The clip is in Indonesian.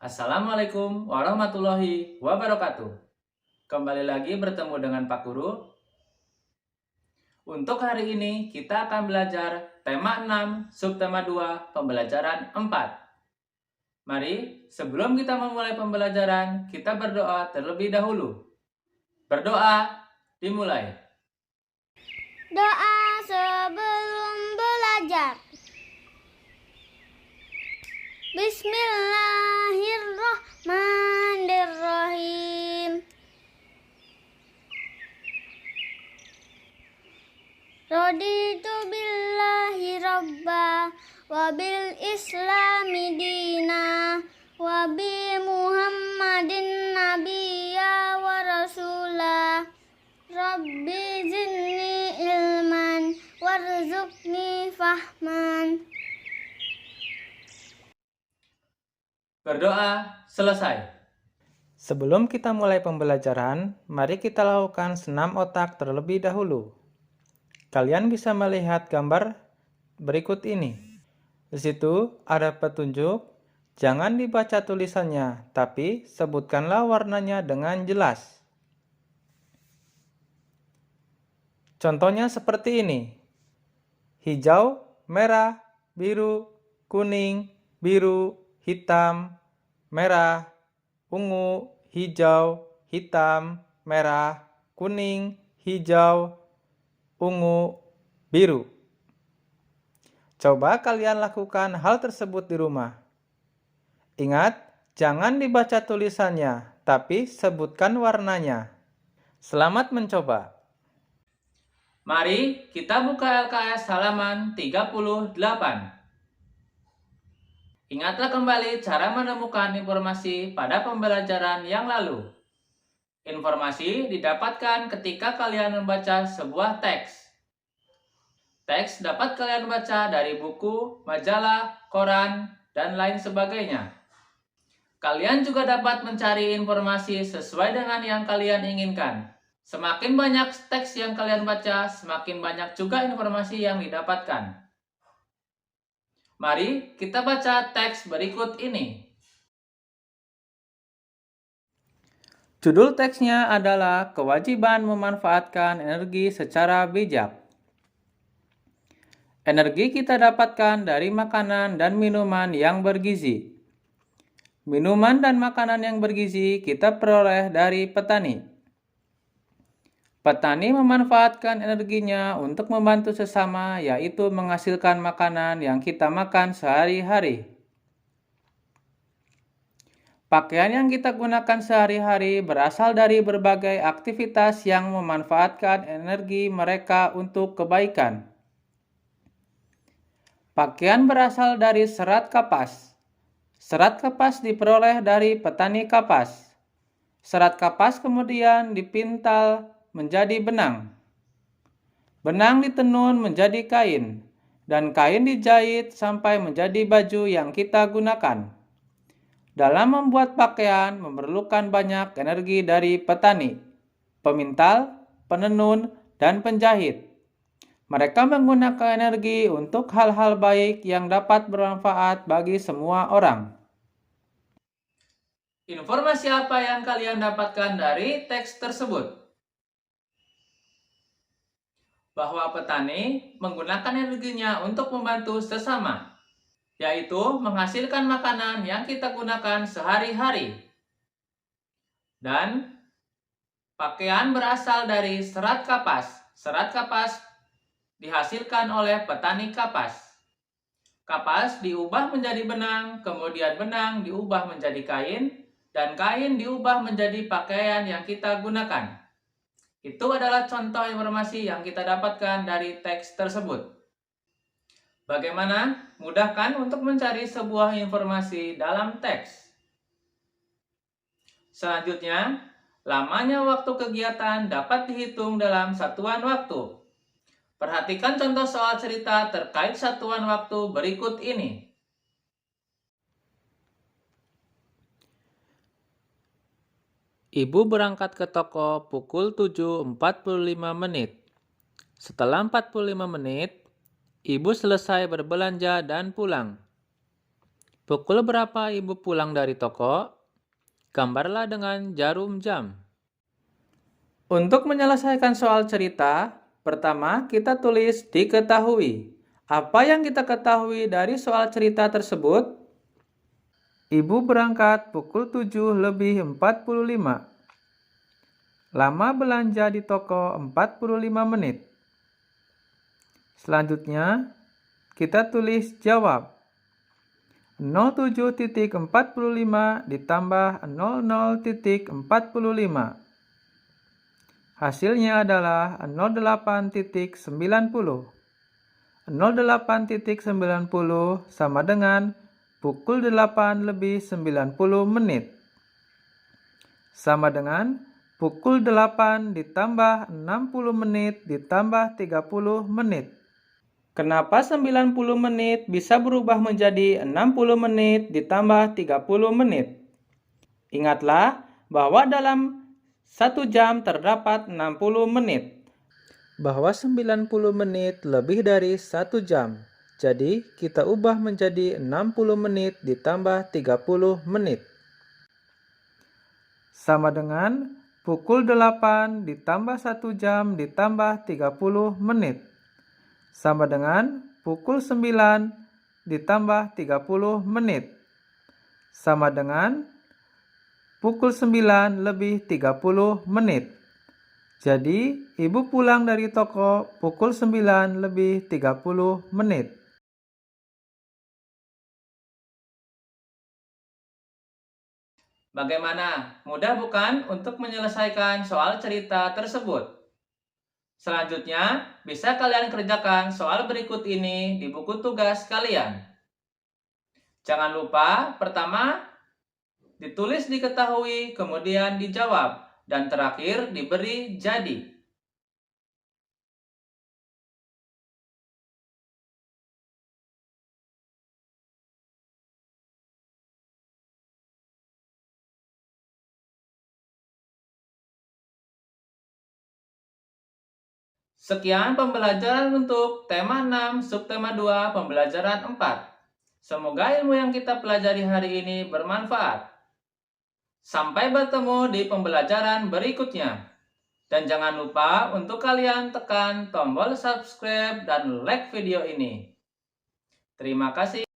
Assalamualaikum warahmatullahi wabarakatuh. Kembali lagi bertemu dengan Pak Guru. Untuk hari ini kita akan belajar tema 6, subtema 2, pembelajaran 4. Mari, sebelum kita memulai pembelajaran, kita berdoa terlebih dahulu. Berdoa dimulai. Doa sebelum belajar. Bismillahirrahmanirrahim. Raditu billahi rabba wa bil islami dina wa bi muhammadin nabiyya wa rasulah. Rabbi zidni ilman warzuqni fahman. Berdoa selesai. Sebelum kita mulai pembelajaran, mari kita lakukan senam otak terlebih dahulu. Kalian bisa melihat gambar berikut ini. Di situ ada petunjuk, jangan dibaca tulisannya, tapi sebutkanlah warnanya dengan jelas. Contohnya seperti ini. Hijau, merah, biru, kuning, biru, hitam, merah, ungu, hijau, hitam, merah, kuning, hijau, ungu, biru. Coba kalian lakukan hal tersebut di rumah. Ingat, jangan dibaca tulisannya, tapi sebutkan warnanya. Selamat mencoba. Mari kita buka LKS halaman 38. Ingatlah kembali cara menemukan informasi pada pembelajaran yang lalu. Informasi didapatkan ketika kalian membaca sebuah teks. Teks dapat kalian baca dari buku, majalah, koran, dan lain sebagainya. Kalian juga dapat mencari informasi sesuai dengan yang kalian inginkan. Semakin banyak teks yang kalian baca, semakin banyak juga informasi yang didapatkan. Mari kita baca teks berikut ini. Judul teksnya adalah kewajiban memanfaatkan energi secara bijak. Energi kita dapatkan dari makanan dan minuman yang bergizi. Minuman dan makanan yang bergizi kita peroleh dari petani. Petani memanfaatkan energinya untuk membantu sesama, yaitu menghasilkan makanan yang kita makan sehari-hari. Pakaian yang kita gunakan sehari-hari berasal dari berbagai aktivitas yang memanfaatkan energi mereka untuk kebaikan. Pakaian berasal dari serat kapas. Serat kapas diperoleh dari petani kapas. Serat kapas kemudian dipintal menjadi benang. Benang ditenun menjadi kain, dan kain dijahit sampai menjadi baju yang kita gunakan. Dalam membuat pakaian memerlukan banyak energi dari petani, pemintal, penenun, dan penjahit. Mereka menggunakan energi untuk hal-hal baik yang dapat bermanfaat bagi semua orang. Informasi apa yang kalian dapatkan dari teks tersebut? Bahwa petani menggunakan energinya untuk membantu sesama, yaitu menghasilkan makanan yang kita gunakan sehari-hari. Dan pakaian berasal dari serat kapas. Serat kapas dihasilkan oleh petani kapas. Kapas diubah menjadi benang, kemudian benang diubah menjadi kain, dan kain diubah menjadi pakaian yang kita gunakan. Itu adalah contoh informasi yang kita dapatkan dari teks tersebut. Bagaimana? Mudah kan untuk mencari sebuah informasi dalam teks? Selanjutnya, lamanya waktu kegiatan dapat dihitung dalam satuan waktu. Perhatikan contoh soal cerita terkait satuan waktu berikut ini. Ibu berangkat ke toko pukul 7.45 menit. Setelah 45 menit, Ibu selesai berbelanja dan pulang. Pukul berapa ibu pulang dari toko? Gambarlah dengan jarum jam. Untuk menyelesaikan soal cerita, pertama kita tulis diketahui. Apa yang kita ketahui dari soal cerita tersebut? Ibu berangkat pukul 7:45. Lama belanja di toko 45 menit. Selanjutnya, kita tulis jawab. 07.45 ditambah 00.45. Hasilnya adalah 08.90. 08.90 sama dengan pukul 8:90 menit. Sama dengan pukul 8 ditambah 60 menit ditambah 30 menit. Kenapa 90 menit bisa berubah menjadi 60 menit ditambah 30 menit? Ingatlah bahwa dalam 1 jam terdapat 60 menit. Bahwa 90 menit lebih dari 1 jam. Jadi kita ubah menjadi 60 menit ditambah 30 menit. Sama dengan pukul 8 ditambah 1 jam ditambah 30 menit. Sama dengan pukul 9 ditambah 30 menit. Sama dengan pukul 9 lebih 30 menit. Jadi, ibu pulang dari toko pukul 9 lebih 30 menit. Bagaimana? Mudah bukan untuk menyelesaikan soal cerita tersebut? Selanjutnya, bisa kalian kerjakan soal berikut ini di buku tugas kalian. Jangan lupa, pertama, ditulis diketahui, kemudian dijawab, dan terakhir diberi jadi. Sekian pembelajaran untuk tema 6, subtema 2, pembelajaran 4. Semoga ilmu yang kita pelajari hari ini bermanfaat. Sampai bertemu di pembelajaran berikutnya. Dan jangan lupa untuk kalian tekan tombol subscribe dan like video ini. Terima kasih.